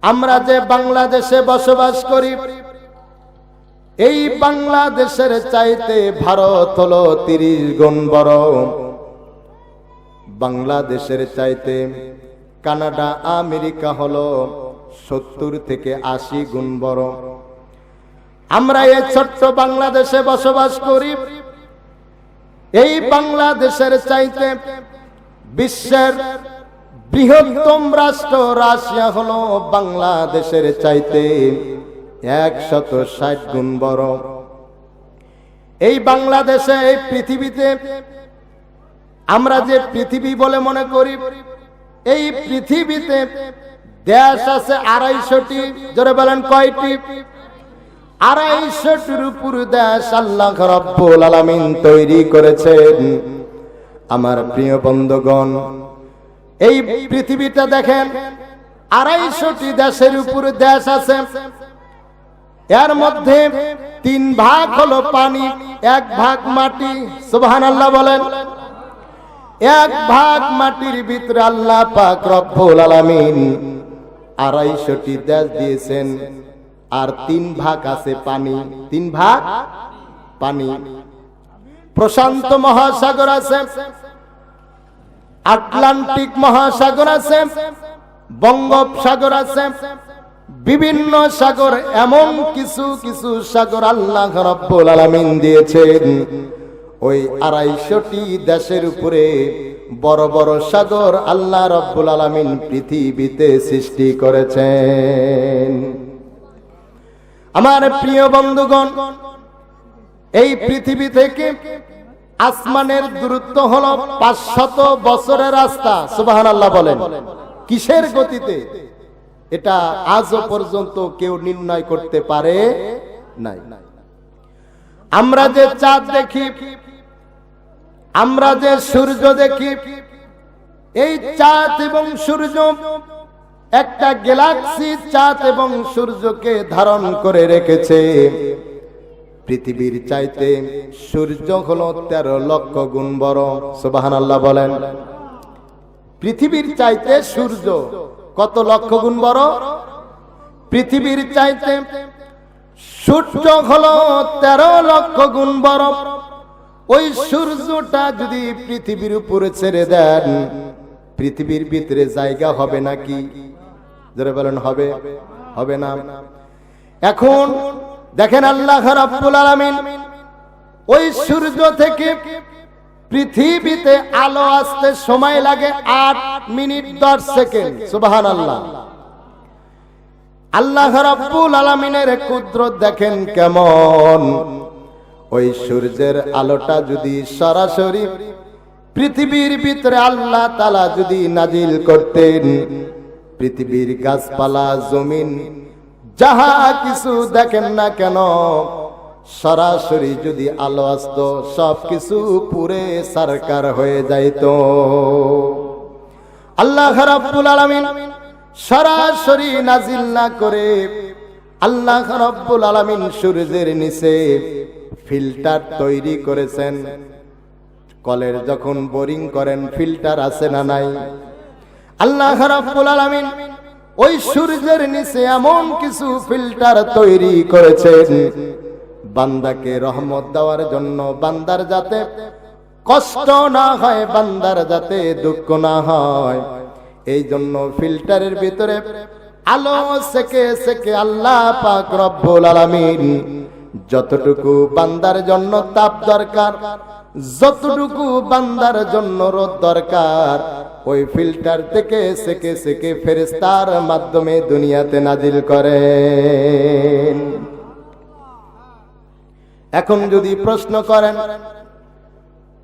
আমরা যে বাংলাদেশে বসবাস করি, এই বাংলাদেশের চাইতে ভারত হলো 30 গুণ বড়। বাংলাদেশের চাইতে কানাডা, আমেরিকা হলো 70 থেকে 80 গুণ বড়। আমরা এই ছোট্ট বাংলাদেশে বসবাস করি। এই বাংলাদেশের চাইতে বিশ্বের বৃহত্তম রাষ্ট্র রাশিয়া হলো বাংলাদেশের চাইতে 160 গুণ বড়। এই বাংলাদেশে, এই পৃথিবীতে আমরা যে পৃথিবী বলে মনে করি, এই পৃথিবীতে দেশ আছে 250টি। জোরে বলেন কয়টি? 250টির উপর দেশ আল্লাহ রাব্বুল আলামিন তৈরি করেছেন। আমার প্রিয় বন্ধুগণ, এই পৃথিবীটা দেখেন, 250টি দেশের উপর দেশ আছে। এর মধ্যে 3 ভাগ হলো পানি, 1 ভাগ মাটি। সুবহানাল্লাহ বলেন। 1 ভাগ মাটির ভিতরে আল্লাহ পাক রব্বুল আলামিন 250টি দেশ দিয়েছেন। আর 3 ভাগ আছে পানি। 3 ভাগ পানি। প্রশান্ত মহাসাগর আছে, আটলান্টিক মহাসাগর আছে, বঙ্গোপসাগর আছে, বিভিন্ন সাগর। এমন কিছু কিছু সাগর আল্লাহ রাব্বুল আলামিন দিয়েছেন। ওই 250টি দেশের উপরে বড় বড় সাগর আল্লাহ রাব্বুল আলামিন পৃথিবীতে সৃষ্টি করেছেন। আমার প্রিয় বন্ধুগণ, এই পৃথিবী থেকে আসমানের দূরত্ব হলো 500 বছরের রাস্তা। সুবহানাল্লাহ বলেন। কিসের গতিতে? এটা আজও পর্যন্ত কেউ নির্ণয় করতে পারে নাই। আমরা যে চাঁদ দেখি, আমরা যে সূর্য দেখি, এই চাঁদ এবং সূর্য একটা গ্যালাক্সি চাঁদ এবং সূর্যকে ধারণ করে রেখেছে। পৃথিবীর চাইতে সূর্য হলো 13 লক্ষ গুণ বড়। সুবহানাল্লাহ বলেন। পৃথিবীর চাইতে সূর্য কত লক্ষ গুণ বড়? পৃথিবীর চাইতে সূর্য হলো 13 লক্ষ গুণ বড়। ওই সূর্যটা যদি পৃথিবীর উপরে ছেড়ে দেন, পৃথিবীর ভিতরে জায়গা হবে নাকি? যারা বলেন হবে, হবে না। এখন দেখেন আল্লাহ রাব্বুল আলামিন ওই সূর্য থেকে পৃথিবীতে আলো আসতে সময় লাগে 8 মিনিট 10 সেকেন্ড। সুবহানাল্লাহ। আল্লাহ রাব্বুল আলামিনের কুদরত দেখেন কেমন। ওই সূর্যের আলোটা যদি সরাসরি পৃথিবীর ভিতরে আল্লাহ তাআলা যদি নাজিল করতেন, পৃথিবীর গাছপালা, জমিন, যাহা কিছু দেখেন না কেন, সরাসরি যদি আলো আসতো, সবকিছু পুরে সারকার হয়ে যাইতো। আল্লাহ রাব্বুল আলামিন সরাসরি নাজিল না করে আল্লাহ রাব্বুল আলামিন সূর্যের নিচে ফিল্টার তৈরি করেছেন। কলের যখন বোরিং করেন, ফিল্টার আছে না নাই? আল্লাহ রাব্বুল আলামিন ওই সূর্যের নিচে এমন কিছু ফিল্টার তৈরি করেছেন বান্দাকে রহমত দেওয়ার জন্য, বান্দার যাতে কষ্ট না হয়, বান্দার যাতে দুঃখ না হয়, এই জন্য ফিল্টারের ভিতরে আলো সেকে সেকে আল্লাহ পাক রব্বুল আলামিন যতটুকু বান্দার জন্য তাপ দরকার, যতটুকু বান্দার জন্য রোদ দরকার, ওই ফিল্টার থেকে সেকে সেকে ফেরেশতার মাধ্যমে দুনিয়াতে নাজিল করেন। এখন যদি প্রশ্ন করেন,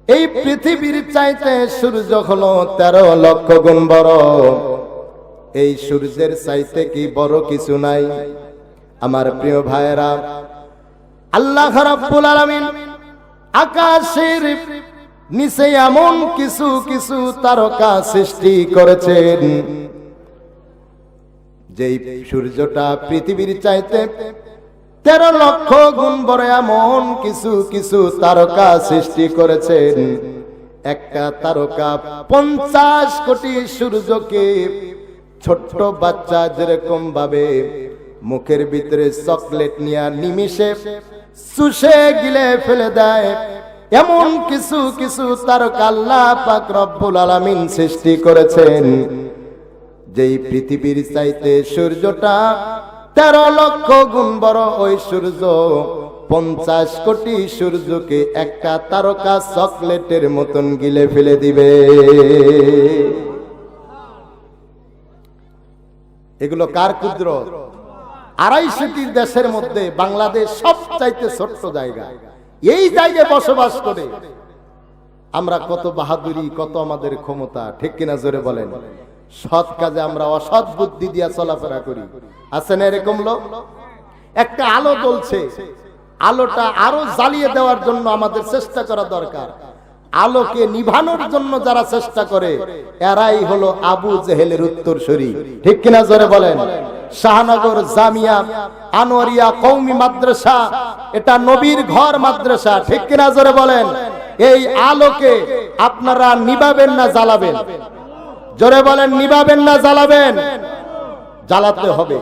এই পৃথিবীর চাইতে সূর্য হলো 13 লক্ষ গুণ বড়, এই সূর্যের চাইতে কি বড় কিছু নাই? আমার প্রিয় ভাইয়েরা, আল্লাহ রাব্বুল আলামিন আকাশের নিচে এমন কিছু কিছু তারকা সৃষ্টি করেছেন, যেই সূর্যটা পৃথিবীর চাইতে 13 লক্ষ গুণ বড়। এমন কিছু কিছু তারকা সৃষ্টি করেছেন, একটা তারকা 50 কোটি সূর্যকে ছোট্ট বাচ্চা যেরকম ভাবে মুখের ভিতরে চকলেট নিয়ে নিমিষে চুষে গিলে ফেলে দেয়, এমন কিছু কিছু তারকা আল্লাহ পাক রব্বুল আলামিন সৃষ্টি করেছেন, যেই পৃথিবীর চাইতে সূর্যটা 13 লক্ষ গুণ বড়। ওই সূর্য 50 কোটি সূর্যকে একটা তারকা চকলেটের মতন গিলে ফেলে দিবে। এগুলো কার কুদরত? 250টি দেশের মধ্যে বাংলাদেশ সবচাইতে ছোট্ট জায়গা। এই জায়গায় বসবাস করে আমরা কত বাহাদুরি, কত আমাদের ক্ষমতা, ঠিক কিনা জোরে বলেন? সৎ কাজে আমরা অসৎ বুদ্ধি দিয়া চলাফেরা করি। আছে না এরকম লোক? একটা আলো জ্বলছে, আলোটা আরো জ্বালিয়ে দেওয়ার জন্য আমাদের চেষ্টা করা দরকার। আলোকে নিভানোর জন্য যারা চেষ্টা করে এরাই হলো আবু জেহেলের উত্তরসূরি, ঠিক কিনা জোরে বলেন? শাহনগর জামিয়া আনোয়ারিয়া কওমি মাদ্রাসা, এটা নবীর ঘর মাদ্রাসা, ঠিক কিনা জোরে বলেন? এই আলোকে আপনারা নিভাবেন না জ্বালাবেন? জোরে বলেন, নিভাবেন না জ্বালাবেন? জ্বালাতে হবে।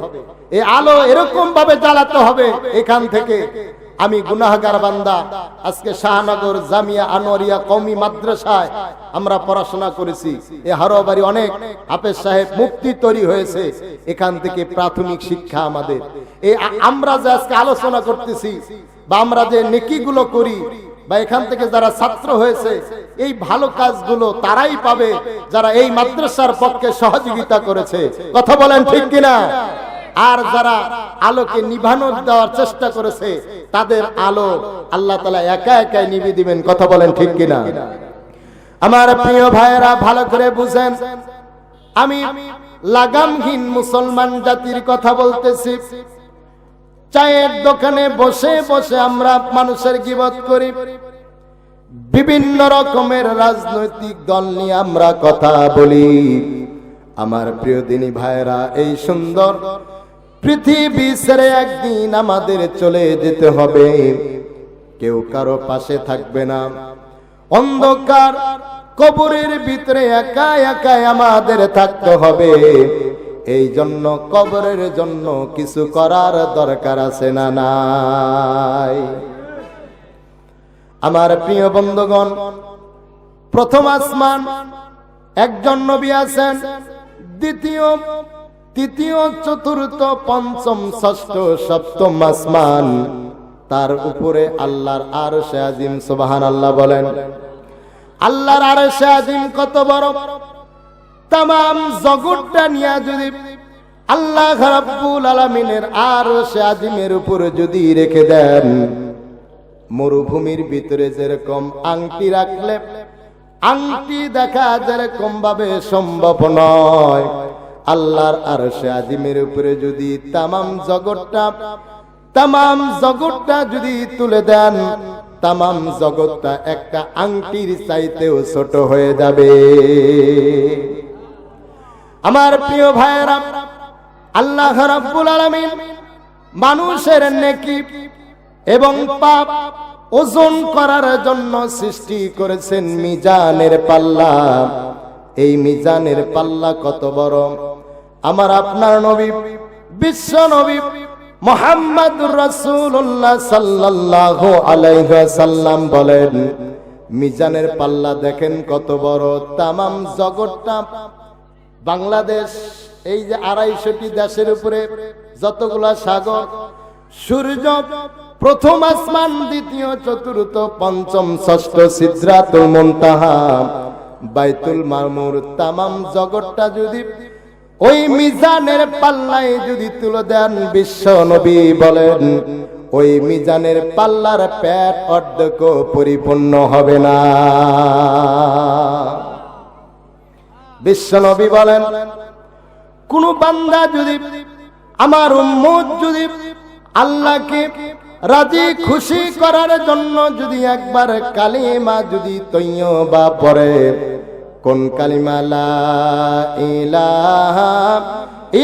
এই আলো এরকম ভাবে জ্বালাতে হবে, এখান থেকে আমি গুনাহগার বান্দা, আজকে শাহনগর জামিয়া আনোয়ারিয়া কওমি মাদ্রাসায় আমরা পড়াশোনা করেছি। এই হারোবাড়ি অনেক হাফেজ সাহেব মুফতি তৈরি হয়েছে, এখান থেকে প্রাথমিক শিক্ষা আমাদের। এই আমরা যে আজকে আলোচনা করতেছি বা আমরা যে নেকিগুলো করি বা এখান থেকে যারা ছাত্র হয়েছে, এই ভালো কাজগুলো তারাই পাবে যারা এই মাদ্রাসার পক্ষে সহযোগিতা করেছে। কথা বলেন ঠিক কিনা? আর যারা আলোকে নিভানো দেওয়ার চেষ্টা করেছে তাদের আলো আল্লাহ তাআলা একা একাই নিভিয়ে দিবেন। কথা বলেন ঠিক কিনা? আমার প্রিয় ভাইয়েরা ভালো করে বুঝেন, আমি লাগামহীন মুসলমান জাতির কথা বলতেছি। চায়ের দোকানে বসে বসে আমরা মানুষের গীবত করি, বিভিন্ন রকমের রাজনৈতিক দল নিয়ে আমরা কথা বলি। আমার প্রিয় দিনী ভাইয়েরা, এই সুন্দর পৃথিবী ছেড়ে একদিন আমাদের চলে যেতে হবে। কেউ কারো পাশে থাকবে না, অন্ধকার কবরের ভিতরে একা একা আমাদের থাকতে হবে। এই জন্য কবরের জন্য কিছু করার দরকার আছে না নাই? আমার প্রিয় বন্ধুগণ, প্রথম আসমান একজন নবী আছেন, দ্বিতীয়, তৃতীয়, চতুর্থ, পঞ্চম, ষষ্ঠ, সপ্তম আসমান, তার উপরে আল্লাহর আরশে আজিম। সুবহানাল্লাহ বলেন। আল্লাহর আরশে আজিম কত বড়! তামাম জগৎটা নিয়ে যদি আল্লাহ রাব্বুল আলামিনের আরশে আজিমের উপরে যদি রেখে দেন, মরুভূমির ভিতরে যেরকম আংটি রাখলে আংটি দেখা যেরকম ভাবে সম্ভব নয়, আল্লাহর আরশে আজিমের উপরে যদি তামাম জগৎটা যদি তুলে দেন, তামাম জগৎটা একটা আংটির চাইতেও ছোট হয়ে যাবে। আমার প্রিয় ভাইয়েরা, আল্লাহ রাব্বুল আলামিন মানুষের নেকি এবং পাপ ওজন করার জন্য সৃষ্টি করেছেন মিজানের পাল্লা। এই মিজানের পাল্লা কত বড়! আমার আপনার নবী, বিশ্ব নবী মুহাম্মদুর রাসূলুল্লাহ সাল্লাল্লাহু আলাইহি ওয়াসাল্লাম বলেন, মিজানের পাল্লা দেখেন কত বড়! তামাম জগৎটা, বাংলাদেশ, এই যে 250টি দেশের উপরে যতগুলা সাগর, সূর্য, প্রথম আসমান, দ্বিতীয়, চতুর্থ, পঞ্চম, ষষ্ঠ, সিদরাতুল মুনতাহা, বাইতুল মামুর, তামাম জগৎটা যদি ওই মিজানের পাল্লায় যদি তুলে দেন, বিশ্ব নবী বলেন ওই মিজানের পাল্লার পেট অর্ধেক পরিপূর্ণ হবে না। বিশ্ব নবী বলেন, কোন বান্দা যদি, আমার উম্মত যদি আল্লাহকে রাজি খুশি করার জন্য যদি একবার কালিমা যদি তৈয়বা পড়ে, কোন কালিমা? লা ইলাহা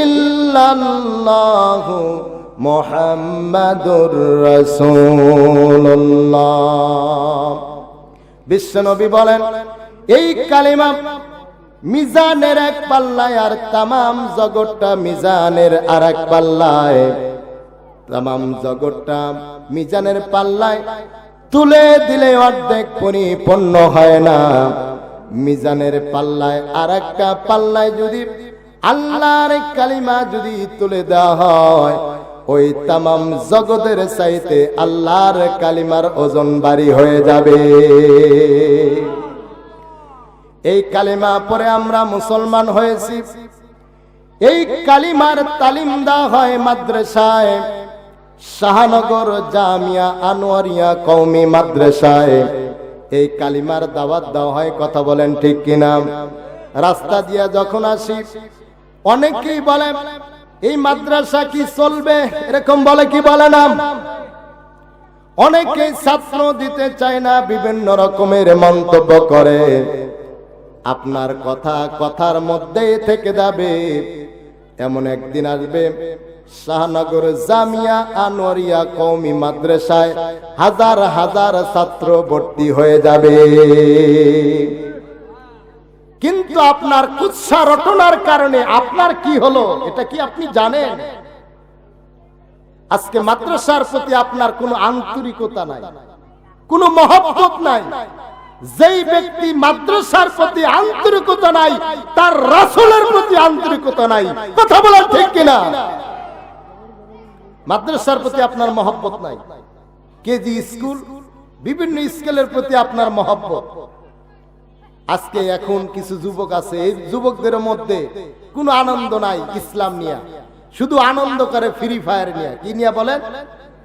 ইল্লাল্লাহু মুহাম্মাদুর রাসূলুল্লাহ। বিশ্বনবী বলেন, এই কালিমা মিজানের এক পাল্লায় আর তামাম জগৎটা মিজানের আর এক পাল্লায়, তামাম জগৎটা মিজানের পাল্লায় তুলে দিলে অর্ধেক পরিপূর্ণ হয় না। মিজানের পাল্লায় আর একটা পাল্লায় যদি আল্লাহর কালিমা যদি তুলে দেওয়া হয়, ওই তামাম জগতের চাইতে আল্লাহর কালিমার ওজন ভারী হয়ে যাবে। এই কালিমা পরে আমরা মুসলমান হয়েছি। এই কালিমার তালিম দেওয়া হয় মাদ্রাসায়, শাহনগর জামিয়া আনোয়ারিয়া কওমি মাদ্রাসায়। এই কালিমার দাওয়াত দেওয়া হয়, কথা বলেন ঠিক কিনা? রাস্তা দিয়া যখন আসি অনেকেই বলে এই মাদ্রাসা কি চলবে, এরকম বলে কি বলে না? অনেকেই ছাত্র দিতে চায় না, বিভিন্ন রকমের মন্তব্য করে। আপনার কথা কথার মধ্যেই থেকে যাবে। এমন একদিন আসবে শাহনগর জামিয়া আনোয়ারিয়া কওমি মাদ্রাসায় হাজার হাজার ছাত্র ভর্তি হয়ে যাবে, কিন্তু আপনার কুৎসা রটনার কারণে আপনার কি হলো এটা কি আপনি জানেন? আজকে মাদ্রাসার প্রতি আপনার কোনো আন্তরিকতা নাই, কোনো মহব্বত নাই। যেই ব্যক্তি মাদ্রাসার প্রতি আন্তরিকতা নাই, তার রাসূলের প্রতি আন্তরিকতা নাই, কথা বলেন ঠিক কিনা? মাদ্রাসার প্রতি আপনার মহব্বত নাই, কেজি স্কুল বিভিন্ন স্কুলের প্রতি আপনার মহব্বত। আজকে এখন কিছু যুবক আছে, এই যুবকদের মধ্যে কোনো আনন্দ নাই ইসলাম নিয়ে, শুধু আনন্দ করে ফ্রি ফায়ার নিয়ে। কি নিয়ে বলেন?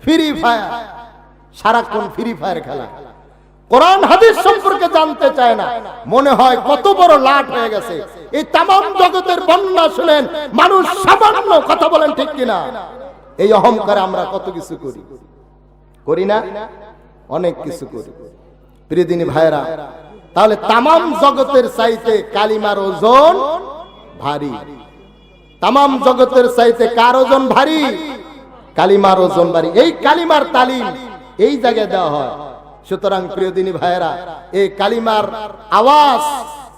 ফ্রি ফায়ার, সারাক্ষণ ফ্রি ফায়ার খেলা, কোরআন হাদিস সম্পর্কে জানতে চায় না। মনে হয় কত বড় লাট হয়ে গেছে। এই তামাম জগতের বন্যা শুনেন, মানুষ সামান্য, কথা বলেন ঠিক কিনা? এই অহংকারে আমরা কত কিছু করি, করি না? অনেক কিছু করি। প্রিয় দিনী ভাইরা, তাহলে তামাম জগতের চাইতে কালিমার ওজন ভারী। তামাম জগতের চাইতে কার ওজন ভারী? কালিমার ওজন ভারী। এই কালিমার তালিম এই জায়গায় দেওয়া হয়। সুতরাং প্রিয় দিনী ভাইরা, এই কালিমার আওয়াজ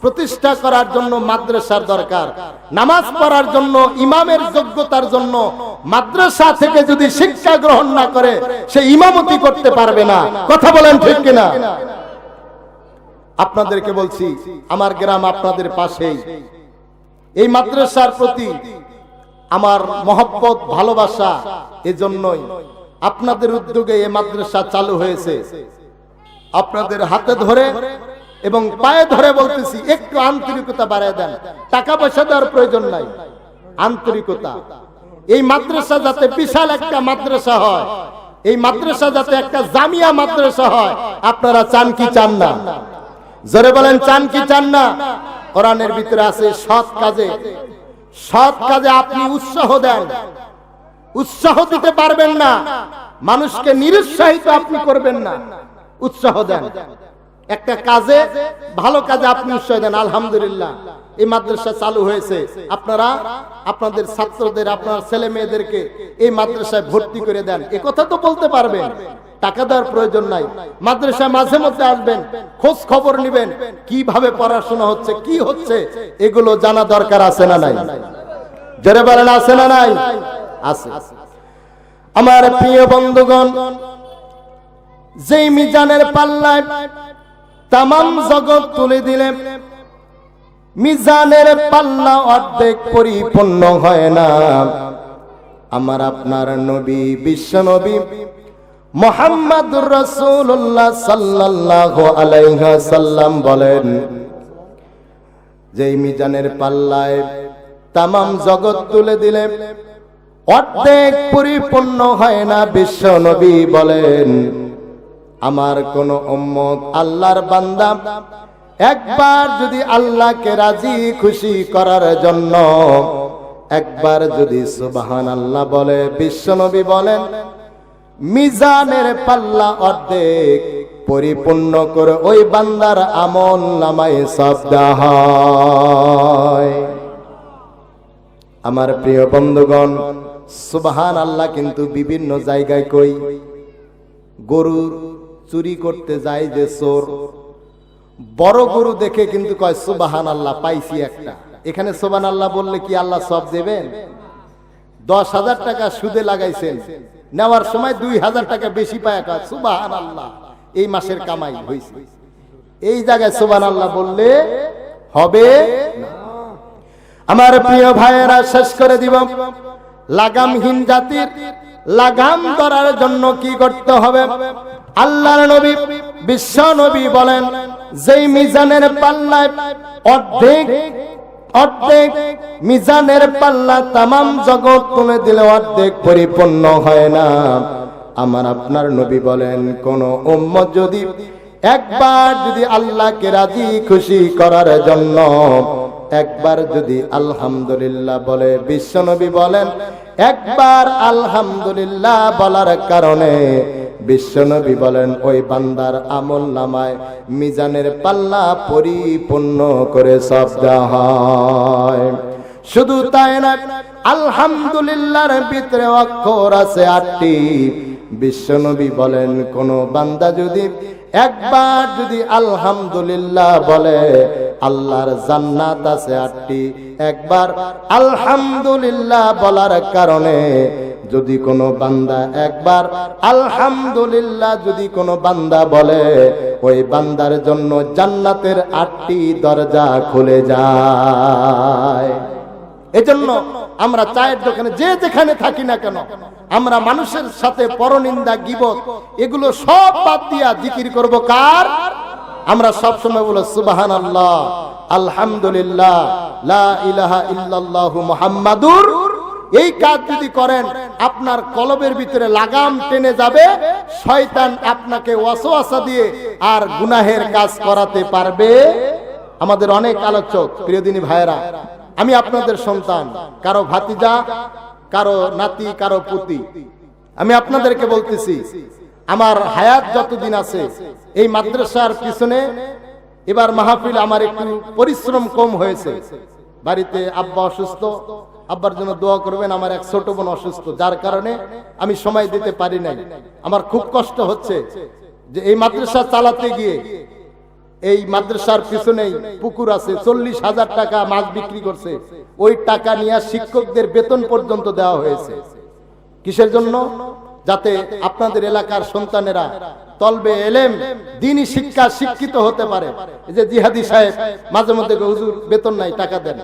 প্রতিষ্ঠা করার জন্য মাদ্রাসার দরকার। নামাজ পড়ার জন্য ইমামের যোগ্যতার জন্য মাদ্রাসা থেকে যদি শিক্ষা গ্রহণ না করে, সে ইমামতি করতে পারবে না, কথা বলেন ঠিক কিনা? আপনাদেরকে বলছি, আমার গ্রাম আপনাদের পাশেই। এই মাদ্রাসার প্রতি আমার মহব্বত, ভালোবাসা, এজন্যই আপনাদের উদ্যোগে এই মাদ্রাসা চালু হয়েছে। আপনাদের হাতে ধরে এবং পায়ে ধরে বলতেছি, একটু আন্তরিকতা বাড়ায় দেন। টাকা পয়সা দেওয়ার প্রয়োজন নাই, আন্তরিকতা। এই মাদ্রাসা যাতে বিশাল একটা মাদ্রাসা হয়, এই মাদ্রাসা যাতে একটা জামিয়া মাদ্রাসা হয়, আপনারা চান কি চান না? জোরে বলেন, চান কি চান না? কোরআনের ভিতরে আছে সৎ কাজে, সৎ কাজে আপনি উৎসাহ দেন। উৎসাহ দিতে পারবেন না, মানুষকে নিরুৎসাহিত আপনি করবেন না, উৎসাহ দেন। একটা কাজে, ভালো কাজে আপনি উৎসাহ দেন। আলহামদুলিল্লাহ, এই মাদ্রাসা চালু হয়েছে। আপনারা আপনাদের ছাত্রদের, আপনার ছেলে মেয়েদেরকে এই মাদ্রাসায় ভর্তি করে দেন। এ কথা তো বলতে পারবেন, টাকা দেওয়ার প্রয়োজন নাই। মাদ্রাসায় মাঝে মধ্যে আসবেন, খোঁজ খবর নেবেন, কিভাবে পড়াশোনা হচ্ছে, কি হচ্ছে, এগুলো জানা দরকার আছে না নাই? জোরে বলেন, আছে না নাই? আছে। আমার প্রিয় বন্ধুগণ, যেই মিজানের পাল্লায় তামাম জগৎ তুলে দিলে মিজানের পাল্লা অর্ধেক পরিপূর্ণ হয় না। আমার আপনার নবী, বিশ্ব নবী মুহাম্মদুর রাসূলুল্লাহ সাল্লাল্লাহু আলাইহি ওয়াসাল্লাম বলেন, যেই মিজানের পাল্লায় তামাম জগৎ তুলে দিলে অর্ধেক পরিপূর্ণ হয় না। বিশ্ব নবী বলেন, আমার কোন উম্মত, আল্লাহর বান্দা, একবার যদি আল্লাহকে রাজি খুশি করার জন্য একবার যদি সুবহানাল্লাহ বলে, বিশ্ব নবী বলেন, মিজানের পাল্লা অর্ধেক পরিপূর্ণ করে ওই বান্দার আমল নামায় সব দেওয়া হয়। আমার প্রিয় বন্ধুগণ, সুবহানাল্লাহ কিন্তু বিভিন্ন জায়গায় কই। গরু চুরি করতে যায় যে চোর, বড় গরু দেখে কিন্তু কয় সুবহানাল্লাহ, পাইছি একটা। এখানে সুবহানাল্লাহ বললে কি আল্লাহ সব দেবেন? 10,000 টাকা সুদে লাগাইছেন, নেওয়ার সময় 2,000 টাকা বেশি পায়, কয় সুবহানাল্লাহ, এই মাসের কামাই হয়েছে। এই জায়গায় সুবহানাল্লাহ বললে হবে না। আমার প্রিয় ভাইয়েরা, শেষ করে দিব, লাগামহীন জাতির লাগাম ধরার জন্য কি করতে হবে? আল্লাহর নবী, বিশ্ব নবী বলেন, যেই মিজানের পাল্লায় অর্ধেক মিজানের পাল্লা তামাম জগৎ তুলে দিলে অর্ধেক পরিপূর্ণ হয় না। আমার আপনার নবী বলেন, কোন উম্মত যদি একবার যদি আল্লাহকে রাজি খুশি করার জন্য একবার যদি আলহামদুলিল্লাহ বলে, বিশ্ব নবী বলেন, একবার আলহামদুলিল্লাহ বলার কারণে বিশ্বনবী বলেন ওই বান্দার আমল নামায় মিজানের পাল্লা পরিপূর্ণ করে সব দেওয়া হয়। শুধু তাই না, আলহামদুলিল্লাহর ভিতরে অক্ষর আছে 8টি। বিশ্বনবী বলেন কোন বান্দা যদি একবার যদি আলহামদুলিল্লাহ বলে, আল্লাহর জান্নাত আছে 8টি। একবার আলহামদুলিল্লাহ বলার কারণে যদি কোনো বান্দা একবার আলহামদুলিল্লাহ যদি কোনো বান্দা বলে, ওই বান্দার জন্য জান্নাতের 8টি দরজা খুলে যায়। এজন্য আমরা চায়ের দোকানে যে যেখানে থাকি না কেন, আমরা মানুষের সাথে পরনিন্দা, গীবত এগুলো সব বাদ দিয়া জিকির করব কার? আমরা সব সময় বলো সুবহানাল্লাহ, আলহামদুলিল্লাহ, লা ইলাহা ইল্লাল্লাহু মুহাম্মাদুর। এই কাজ যদি করেন, আপনার কলবের ভিতরে লাগাম টেনে যাবে, শয়তান আপনাকে ওয়াসওয়াসা দিয়ে আর গুনাহের কাজ করাতে পারবে। আমাদের অনেক আলোচক প্রিয় দিনী ভাইরা, আমি আপনাদের সন্তান, কারো ভাতিজা, কারো নাতি, কারো পুতি, আমি আপনাদেরকে বলতেছি, আমার হায়াত যতদিন আছে এই মাদ্রাসার পিছনে এবার মাহফিল আমার একটু পরিশ্রম কম হয়েছে। বাড়িতে আব্বা অসুস্থ, আব্বার জন্য দোয়া করবেন। আমার এক ছোট বোন অসুস্থ, যার কারণে আমি সময় দিতে পারি নাই। আমার খুব কষ্ট হচ্ছে যে এই মাদ্রাসা চালাতে গিয়ে, এই মাদ্রাসার পিছনেই পুকুর আছে, 40,000 টাকা মাছ বিক্রি করছে, ওই টাকা নিয়ে শিক্ষকদের বেতন পর্যন্ত দেওয়া হয়েছে। কিসের জন্য? যাতে আপনাদের এলাকার সন্তানেরা তলবে এলেম, দ্বীনি শিক্ষা শিক্ষিত হতে পারে। এই যে জিহাদি সাহেব মাঝে মধ্যে হুজুর বেতন নাই, টাকা দেন,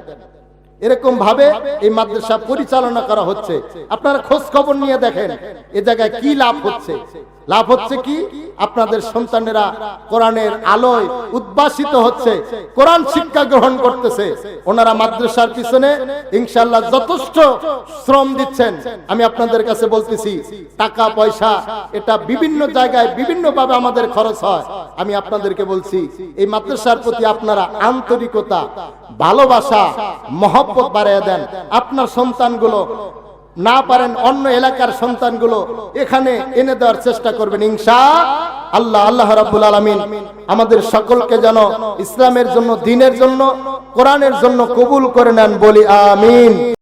এরকম ভাবে এই মাদ্রাসা পরিচালনা করা হচ্ছে। আপনারা খোঁজ খবর নিয়ে দেখেন এ জায়গায় কি লাভ হচ্ছে। লাভ হচ্ছে কি? আপনাদের সন্তানেরা কোরআনের আলোয় উদ্ভাসিত হচ্ছে, কোরআন শিক্ষা গ্রহণ করতেছে। ওনারা মাদ্রাসার পিছনে ইনশাআল্লাহ যথেষ্ট শ্রম দিচ্ছেন। আমি আপনাদের কাছে বলতেছি, টাকা পয়সা এটা বিভিন্ন জায়গায় বিভিন্ন ভাবে আমাদের খরচ হয়। আমি আপনাদেরকে বলছি, এই মাদ্রাসার প্রতি আপনারা আন্তরিকতা, ভালোবাসা, মহব্বত বাড়িয়ে দেন। আপনার সন্তানগুলো না পারেন, অন্য এলাকার সন্তানগুলো এখানে এনে দেওয়ার চেষ্টা করবেন ইনশাআল্লাহ। আল্লাহ রাব্বুল আলামিন আমাদের সকলকে যেন ইসলামের জন্য, দ্বীনের জন্য, কোরআনের জন্য কবুল করে নেন, বলি আমিন।